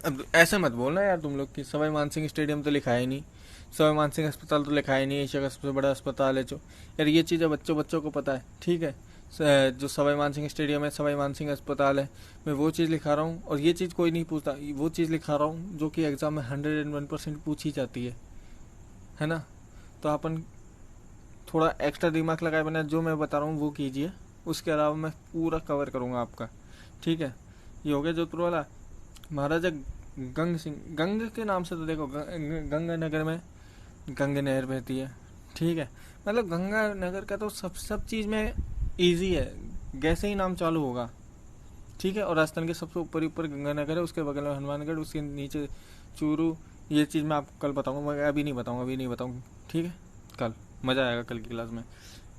अब ऐसे मत बोलना यार तुम लोग कि सवाई मानसिंह स्टेडियम तो लिखा है नहीं, सवाई मानसिंह अस्पताल तो लिखा है नहीं, एशिया का सबसे बड़ा अस्पताल है जो। यार ये चीज़ें बच्चों को पता है, ठीक है। जो सवाई मानसिंह स्टेडियम है, सवाई मानसिंह अस्पताल है, मैं वो चीज़ लिखा रहा हूँ। और ये चीज़ कोई नहीं पूछता, वो चीज़ लिखा रहा हूँ जो कि एग्ज़ाम में 101% पूछी जाती है ना। तो अपन थोड़ा एक्स्ट्रा दिमाग लगाए बिना जो मैं बता रहा हूँ वो कीजिए, उसके अलावा मैं पूरा कवर करूँगा आपका, ठीक है। ये हो गया जोधपुर वाला। महाराजा गंग सिंह, गंग के नाम से तो देखो गंगानगर में गंगा नहर बहती है, ठीक है। मतलब गंगानगर का तो सब चीज़ में इजी है, जैसे ही नाम चालू होगा, ठीक है। और राजस्थान के सबसे ऊपर गंगानगर है, उसके बगल में हनुमानगढ़, उसके नीचे चूरू। ये चीज़ मैं आपको कल बताऊंगा, मैं अभी नहीं बताऊंगा, ठीक है। कल मज़ा आएगा, कल की क्लास में।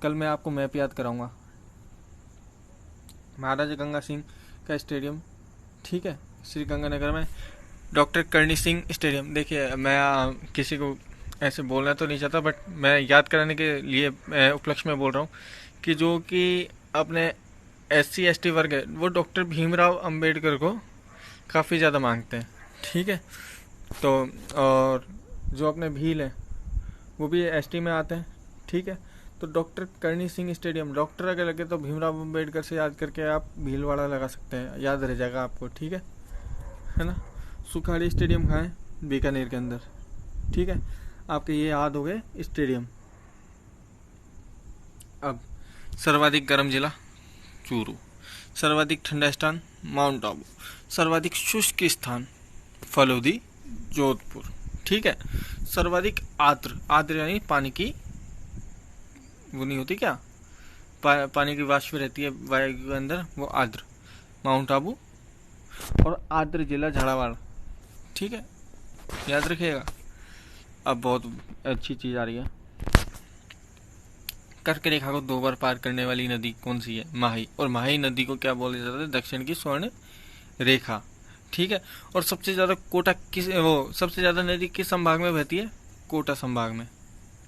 कल मैं आपको मैप याद कराऊंगा। महाराजा गंगा सिंह का स्टेडियम, ठीक है, श्री गंगानगर में। डॉक्टर करणी सिंह स्टेडियम, देखिए मैं किसी को ऐसे बोलना तो नहीं चाहता, बट मैं याद कराने के लिए उपलक्ष्य में बोल रहा हूँ कि जो कि अपने SC ST वर्ग है वो डॉक्टर भीमराव अंबेडकर को काफ़ी ज़्यादा मांगते हैं, ठीक है। तो और जो अपने भील हैं वो भी ST में आते हैं, ठीक है। तो doctor Karni Singh stadium, doctor अगर लगे तो भीमराव अंबेडकर से याद करके आप भीलवाड़ा लगा सकते हैं, याद रह जाएगा आपको, ठीक है ना। सुखाड़ी स्टेडियम कहाँ है? बीकानेर के अंदर, ठीक है। आपके ये याद हो गए स्टेडियम। अब सर्वाधिक गर्म जिला चूरू, सर्वाधिक ठंडा स्थान माउंट आबू, सर्वाधिक शुष्क स्थान फलोदी जोधपुर, ठीक है। सर्वाधिक आर्द्र यानी पानी की वो नहीं होती क्या, पानी की वाष्प रहती है वायु के अंदर, वो आर्द्र माउंट आबू। और आर्द्र जिला झालावाड़, ठीक है, याद रखिएगा। अब बहुत अच्छी चीज़ आ रही है। कर्क रेखा को 2 बार पार करने वाली नदी कौन सी है? माही। और माही नदी को क्या बोला जाता है? दक्षिण की स्वर्ण रेखा, ठीक है। और सबसे ज़्यादा सबसे ज़्यादा नदी किस संभाग में बहती है? कोटा संभाग में,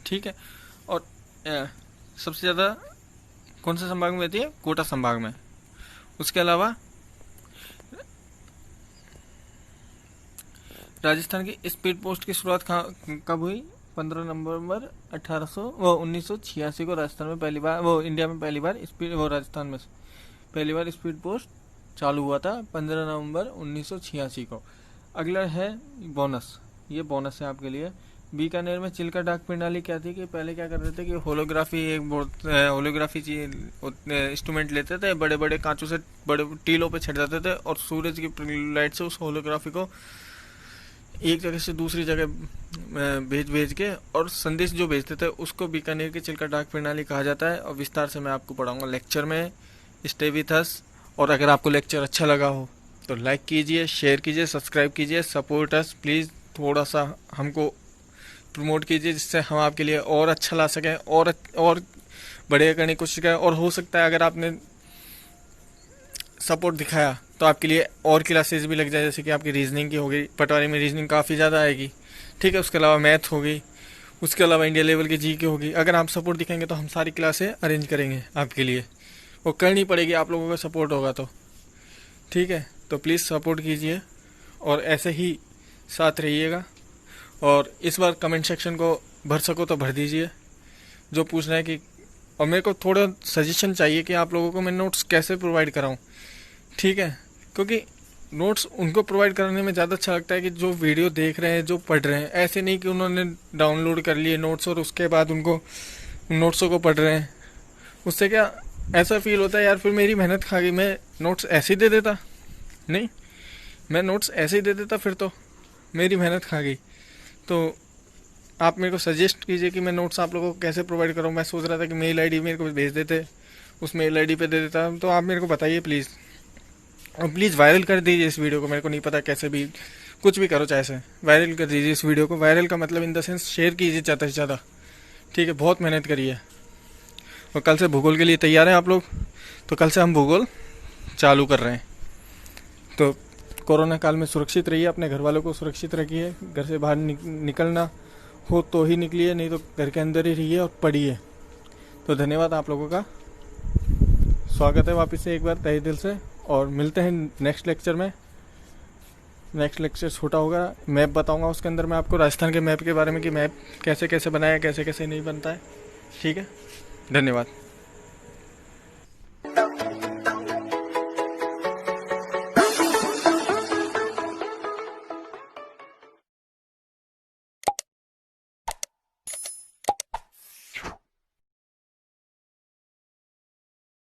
ठीक है। और सबसे ज़्यादा कौन से संभाग में बहती है? कोटा संभाग में। उसके अलावा राजस्थान की स्पीड पोस्ट की शुरुआत कब हुई? 15 नवंबर 1986 को राजस्थान में पहली बार, इंडिया में पहली बार राजस्थान में पहली बार स्पीड पोस्ट चालू हुआ था 15 नवंबर 1986 को। अगला है बोनस, ये बोनस है आपके लिए। बीकानेर में चिल्का डाक प्रणाली क्या थी कि पहले क्या करते थे कि होलोग्राफी इंस्ट्रूमेंट लेते थे, बड़े बड़े कांचों से बड़े टीलों पे छिड़ जाते थे और सूरज की लाइट से उस होलोग्राफी को एक जगह से दूसरी जगह भेज के और संदेश जो भेजते थे उसको बीकानेर की चिल्का डाक प्रणाली कहा जाता है। और विस्तार से मैं आपको पढ़ाऊंगा लेक्चर में। Stay with us. और अगर आपको लेक्चर अच्छा लगा हो तो लाइक कीजिए, शेयर कीजिए, सब्सक्राइब कीजिए, सपोर्ट अस प्लीज़। थोड़ा सा हमको प्रमोट कीजिए जिससे हम आपके लिए और अच्छा ला सकें और बढ़िया करने की कोशिश करें। और हो सकता है अगर आपने सपोर्ट दिखाया तो आपके लिए और क्लासेस भी लग जाए, जैसे कि आपकी रीजनिंग की होगी, पटवारी में रीजनिंग काफ़ी ज़्यादा आएगी, ठीक है। उसके अलावा मैथ होगी, उसके अलावा इंडिया लेवल की जी की होगी। अगर आप सपोर्ट दिखाएंगे तो हम सारी क्लासें अरेंज करेंगे आपके लिए, वो करनी पड़ेगी, आप लोगों का सपोर्ट होगा तो, ठीक है। तो प्लीज़ सपोर्ट कीजिए और ऐसे ही साथ रहिएगा। और इस बार कमेंट सेक्शन को भर सको तो भर दीजिए जो पूछना है कि, और मेरे को थोड़ा सजेशन चाहिए कि आप लोगों को मैं नोट्स कैसे प्रोवाइड कराऊं, ठीक है। क्योंकि नोट्स उनको प्रोवाइड कराने में ज़्यादा अच्छा लगता है कि जो वीडियो देख रहे हैं, जो पढ़ रहे हैं। ऐसे नहीं कि उन्होंने डाउनलोड कर लिए नोट्स और उसके बाद उनको नोट्सों को पढ़ रहे हैं। उससे क्या ऐसा फील होता है यार फिर मेरी मेहनत खा गई, मैं नोट्स ऐसे ही दे देता, नहीं मैं नोट्स ऐसे ही दे देता, फिर तो मेरी मेहनत खा गई। तो आप मेरे को सजेस्ट कीजिए कि मैं नोट्स आप लोगों को कैसे प्रोवाइड करूँ। मैं सोच रहा था कि मेल आईडी मेरे को भेज देते, उस मेल आईडी पे दे देता। तो आप मेरे को बताइए प्लीज़, और प्लीज़ वायरल कर दीजिए इस वीडियो को। मेरे को नहीं पता कैसे भी, कुछ भी करो, चाहे से वायरल कर दीजिए इस वीडियो को। वायरल का मतलब इन द सेंस शेयर कीजिए ज़्यादा से ज़्यादा, ठीक है। बहुत मेहनत करिए। और कल से भूगोल के लिए तैयार हैं आप लोग? तो कल से हम भूगोल चालू कर रहे हैं। तो कोरोना काल में सुरक्षित रहिए, अपने घर वालों को सुरक्षित रखिए, घर से बाहर निकलना हो तो ही निकलिए, नहीं तो घर के अंदर ही रहिए और पढ़िए। तो धन्यवाद आप लोगों का, स्वागत है वापस से एक बार तहे दिल से, और मिलते हैं नेक्स्ट लेक्चर में। नेक्स्ट लेक्चर छोटा होगा, मैप बताऊंगा उसके अंदर मैं आपको राजस्थान के मैप के बारे में कि मैप कैसे कैसे बनाया, कैसे कैसे नहीं बनता है। ठीक है, धन्यवाद।